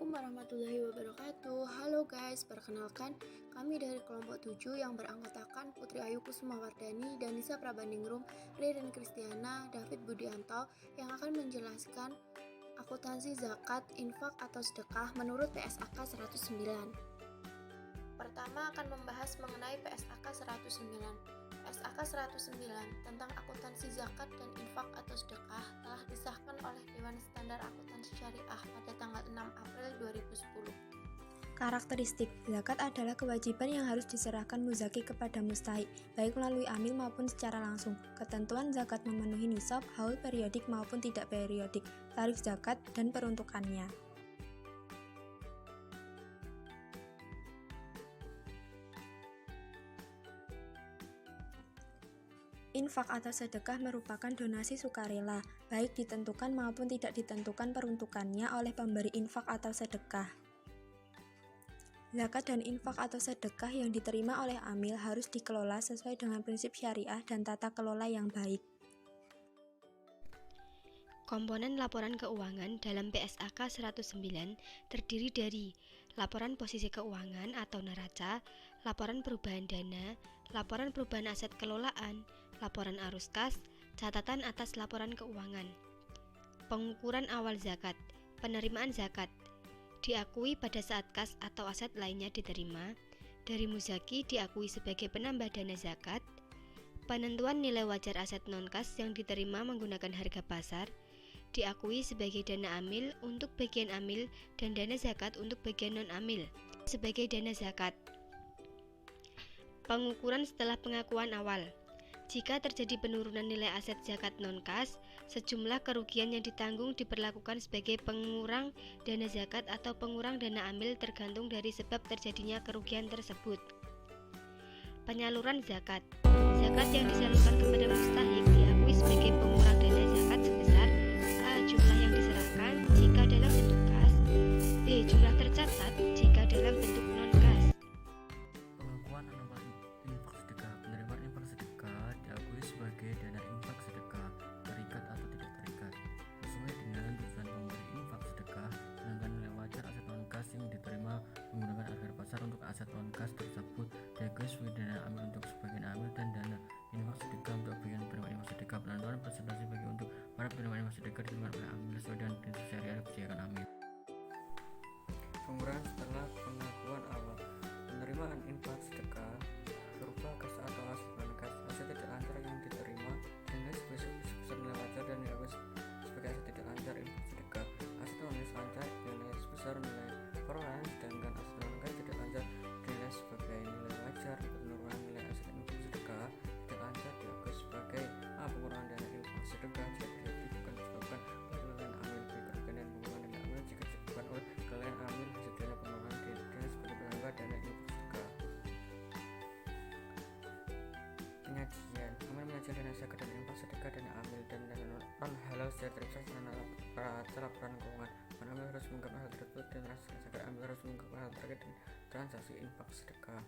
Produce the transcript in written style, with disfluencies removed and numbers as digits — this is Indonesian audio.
Assalamualaikum warahmatullahi wabarakatuh. Halo guys, perkenalkan kami dari kelompok 7 yang beranggotakan Putri Ayu Kusumawardani, Danisa Prabandingrum, Ririn Kristiana, David Budianto yang akan menjelaskan akuntansi zakat, infak atau sedekah menurut PSAK 109. Pertama akan membahas mengenai PSAK 109. PSAK 109 tentang akuntansi zakat dan infak atau sedekah telah disahkan oleh Dewan Standar Akuntansi Syariah pada tanggal 6 April 2010. Karakteristik zakat adalah kewajiban yang harus diserahkan muzaki kepada mustahik, baik melalui amil maupun secara langsung. Ketentuan zakat memenuhi nisab, haul periodik maupun tidak periodik, tarif zakat, dan peruntukannya. Infak atau sedekah merupakan donasi sukarela, baik ditentukan maupun tidak ditentukan peruntukannya oleh pemberi infak atau sedekah. Zakat dan infak atau sedekah yang diterima oleh amil harus dikelola sesuai dengan prinsip syariah dan tata kelola yang baik. Komponen laporan keuangan dalam PSAK 109 terdiri dari laporan posisi keuangan atau neraca, laporan perubahan dana, laporan perubahan aset kelolaan, laporan arus kas, catatan atas laporan keuangan. Pengukuran awal zakat, penerimaan zakat, diakui pada saat kas atau aset lainnya diterima, dari muzaki diakui sebagai penambah dana zakat, penentuan nilai wajar aset non-kas yang diterima menggunakan harga pasar, diakui sebagai dana amil untuk bagian amil dan dana zakat untuk bagian non-amil sebagai dana zakat. Pengukuran setelah pengakuan awal. Jika terjadi penurunan nilai aset zakat non-kas, sejumlah kerugian yang ditanggung diperlakukan sebagai pengurang dana zakat atau pengurang dana amil tergantung dari sebab terjadinya kerugian tersebut. Penyaluran zakat. Zakat yang disalurkan kepada mustahik diakui sebagai pengurang dana zakat sebesar A. Jumlah yang diserahkan jika dalam bentuk kas, B. Jumlah tercatat jika dalam bentuk non-kas. Pengakuan anual infak sedekah. Penerimaan infak sedekah diakui sebagai dana infak sedekah, terikat atau tidak terikat, sesuai dengan tujuan pemberi infak sedekah, sedangkan nilai wajar aset non-kas yang diterima menggunakan harga pasar untuk aset non-kas tersebut diakui sebagai dana amil untuk sebagian amil dan dana infak sedekah untuk bagian penerimaan infak sedekah. Penentuan presentasi bagi untuk para penerimaan infak sedekah diterima oleh amil sesuai dengan prinsip syariah kebijakan amil. Pengurangan setelah pengakuan awal. Penerimaan infak sedekah berupa kas atau aset non-kas, aset tidak lancar yang diterima dengan sebesar nilai wajar dan nilai sebagai aset tidak lancar infak sedekah. Aset non-kas lancar dinilai sebesar nilai perorangan, sedangkan aset non-kas tidak lancar dinilai sebagai nilai wajar. Penurunan nilai aset infak sedekah tidak lancar diakui sebagai A. Pengurangan dana infak sedekah jika terjadi bukan disebabkan oleh kelalaian amil, B. Kerugian dan pengurangan dana amil jika disebabkan oleh kelalaian amil, sederhana pengurangan dana sebagai penambah dana infak sedekah. Penyajian. Amil menyajikan dana zakat dan infak sedekah, dana amil dan dana non halal secara terpisah dengan laporan keuangan. Amil harus mengungkapkan hal tersebut dan transaksi zakat amil harus mengungkapkan hal terkait dengan transaksi infak sedekah.